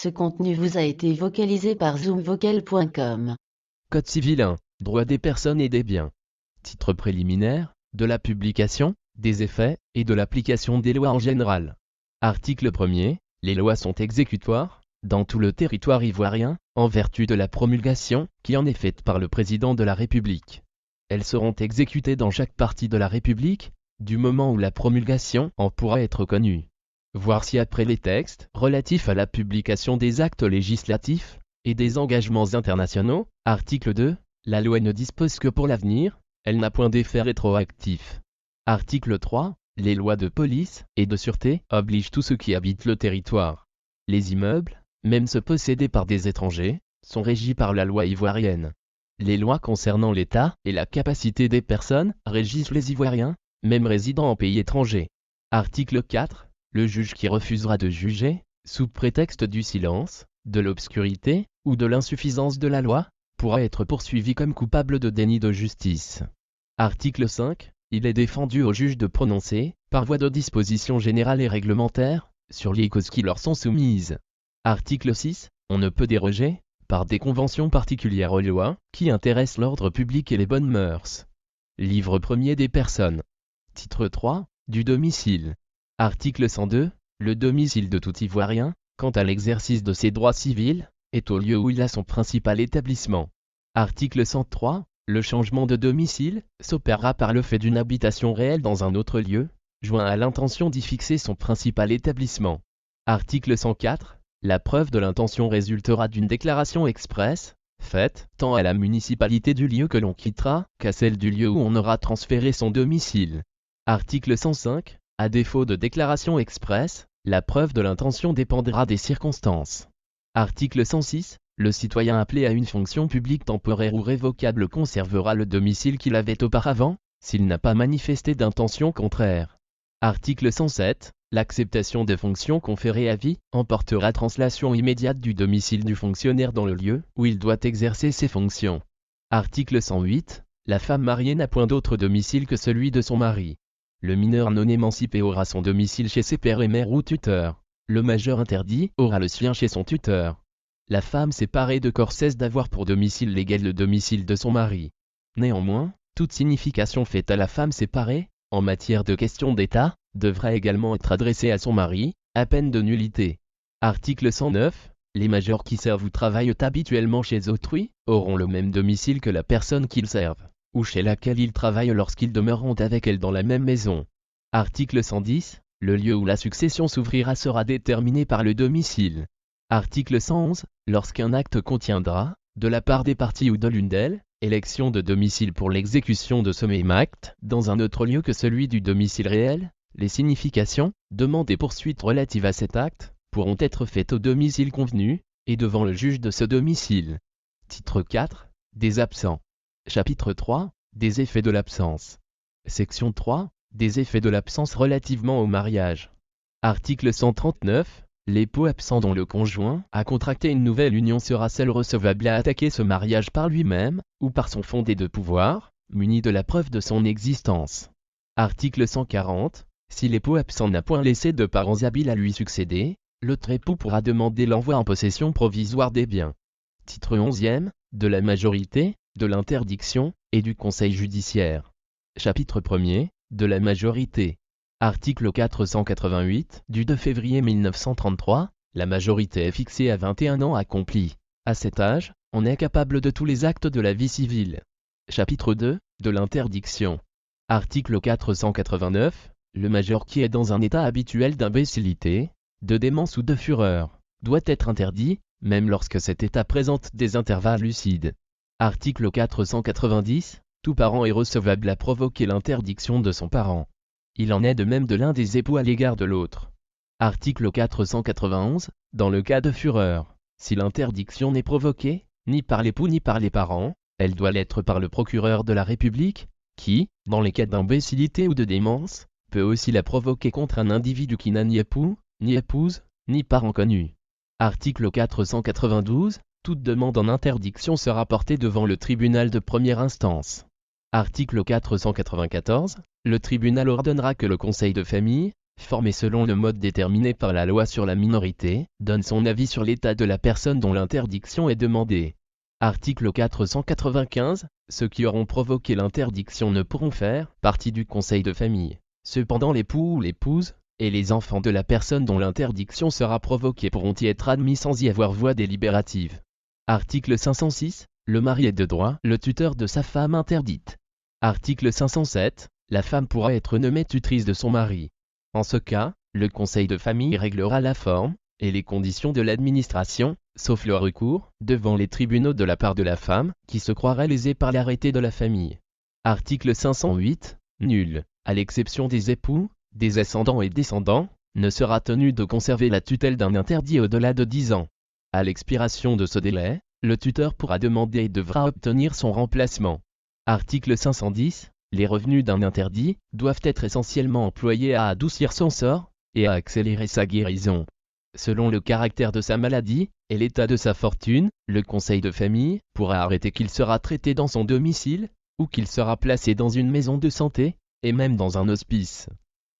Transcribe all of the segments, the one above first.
Ce contenu vous a été vocalisé par zoomvocal.com. Code civil 1. Droit des personnes et des biens. Titre préliminaire, de la publication, des effets, et de l'application des lois en général. Article 1er. Les lois sont exécutoires, dans tout le territoire ivoirien, en vertu de la promulgation, qui en est faite par le président de la République. Elles seront exécutées dans chaque partie de la République, du moment où la promulgation en pourra être connue. Voir si après les textes relatifs à la publication des actes législatifs et des engagements internationaux, article 2, la loi ne dispose que pour l'avenir, elle n'a point d'effet rétroactif. Article 3, les lois de police et de sûreté obligent tous ceux qui habitent le territoire. Les immeubles, même ceux possédés par des étrangers, sont régis par la loi ivoirienne. Les lois concernant l'État et la capacité des personnes régissent les Ivoiriens, même résidant en pays étrangers. Article 4. Le juge qui refusera de juger, sous prétexte du silence, de l'obscurité ou de l'insuffisance de la loi, pourra être poursuivi comme coupable de déni de justice. Article 5. Il est défendu aux juges de prononcer, par voie de dispositions générales et réglementaires, sur les causes qui leur sont soumises. Article 6. On ne peut déroger, par des conventions particulières aux lois, qui intéressent l'ordre public et les bonnes mœurs. Livre 1er des personnes. Titre 3. Du domicile. Article 102. Le domicile de tout Ivoirien, quant à l'exercice de ses droits civils, est au lieu où il a son principal établissement. Article 103. Le changement de domicile s'opérera par le fait d'une habitation réelle dans un autre lieu, joint à l'intention d'y fixer son principal établissement. Article 104. La preuve de l'intention résultera d'une déclaration expresse, faite tant à la municipalité du lieu que l'on quittera qu'à celle du lieu où on aura transféré son domicile. Article 105. À défaut de déclaration expresse, la preuve de l'intention dépendra des circonstances. Article 106. Le citoyen appelé à une fonction publique temporaire ou révocable conservera le domicile qu'il avait auparavant, s'il n'a pas manifesté d'intention contraire. Article 107. L'acceptation des fonctions conférées à vie emportera translation immédiate du domicile du fonctionnaire dans le lieu où il doit exercer ses fonctions. Article 108. La femme mariée n'a point d'autre domicile que celui de son mari. Le mineur non émancipé aura son domicile chez ses pères et mères ou tuteurs. Le majeur interdit aura le sien chez son tuteur. La femme séparée de corps cesse d'avoir pour domicile légal le domicile de son mari. Néanmoins, toute signification faite à la femme séparée, en matière de questions d'État, devra également être adressée à son mari, à peine de nullité. Article 109. Les majeurs qui servent ou travaillent habituellement chez autrui, auront le même domicile que la personne qu'ils servent, ou chez laquelle ils travaillent lorsqu'ils demeureront avec elle dans la même maison. Article 110. Le lieu où la succession s'ouvrira sera déterminé par le domicile. Article 111. Lorsqu'un acte contiendra, de la part des parties ou de l'une d'elles, élection de domicile pour l'exécution de ce même acte, dans un autre lieu que celui du domicile réel, les significations, demandes et poursuites relatives à cet acte, pourront être faites au domicile convenu, et devant le juge de ce domicile. Titre 4. Des absents. Chapitre 3. Des effets de l'absence. Section 3. Des effets de l'absence relativement au mariage. Article 139. L'époux absent dont le conjoint a contracté une nouvelle union sera seul recevable à attaquer ce mariage par lui-même, ou par son fondé de pouvoir, muni de la preuve de son existence. Article 140. Si l'époux absent n'a point laissé de parents habiles à lui succéder, l'autre époux pourra demander l'envoi en possession provisoire des biens. Titre 11e. De la majorité, de l'interdiction, et du conseil judiciaire. Chapitre 1er. De la majorité. Article 488 du 2 février 1933, la majorité est fixée à 21 ans accomplis. À cet âge, on est capable de tous les actes de la vie civile. Chapitre 2, de l'interdiction. Article 489, le majeur qui est dans un état habituel d'imbécilité, de démence ou de fureur, doit être interdit, même lorsque cet état présente des intervalles lucides. Article 490, tout parent est recevable à provoquer l'interdiction de son parent. Il en est de même de l'un des époux à l'égard de l'autre. Article 491. Dans le cas de fureur, si l'interdiction n'est provoquée, ni par l'époux ni par les parents, elle doit l'être par le procureur de la République, qui, dans les cas d'imbécilité ou de démence, peut aussi la provoquer contre un individu qui n'a ni époux, ni épouse, ni parents connus. Article 492. Toute demande en interdiction sera portée devant le tribunal de première instance. Article 494. Le tribunal ordonnera que le conseil de famille, formé selon le mode déterminé par la loi sur la minorité, donne son avis sur l'état de la personne dont l'interdiction est demandée. Article 495. Ceux qui auront provoqué l'interdiction ne pourront faire partie du conseil de famille. Cependant l'époux ou l'épouse, et les enfants de la personne dont l'interdiction sera provoquée pourront y être admis sans y avoir voix délibérative. Article 506. Le mari est de droit le tuteur de sa femme interdite. Article 507. La femme pourra être nommée tutrice de son mari. En ce cas, le conseil de famille réglera la forme et les conditions de l'administration, sauf le recours, devant les tribunaux de la part de la femme, qui se croirait lésée par l'arrêté de la famille. Article 508. Nul, à l'exception des époux, des ascendants et descendants, ne sera tenu de conserver la tutelle d'un interdit au-delà de 10 ans. À l'expiration de ce délai, le tuteur pourra demander et devra obtenir son remplacement. Article 510. Les revenus d'un interdit doivent être essentiellement employés à adoucir son sort et à accélérer sa guérison. Selon le caractère de sa maladie et l'état de sa fortune, le conseil de famille pourra arrêter qu'il sera traité dans son domicile ou qu'il sera placé dans une maison de santé et même dans un hospice.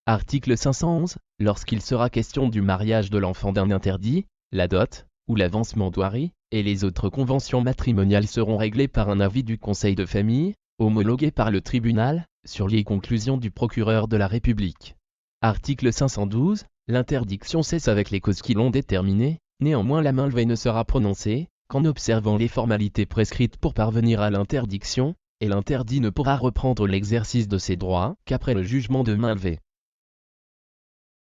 Article 511. Lorsqu'il sera question du mariage de l'enfant d'un interdit, la dot ou l'avancement-douarie et les autres conventions matrimoniales seront réglées par un avis du conseil de famille, homologué par le tribunal, sur les conclusions du procureur de la République. Article 512. L'interdiction cesse avec les causes qui l'ont déterminée, néanmoins la mainlevée ne sera prononcée qu'en observant les formalités prescrites pour parvenir à l'interdiction, et l'interdit ne pourra reprendre l'exercice de ses droits qu'après le jugement de mainlevée.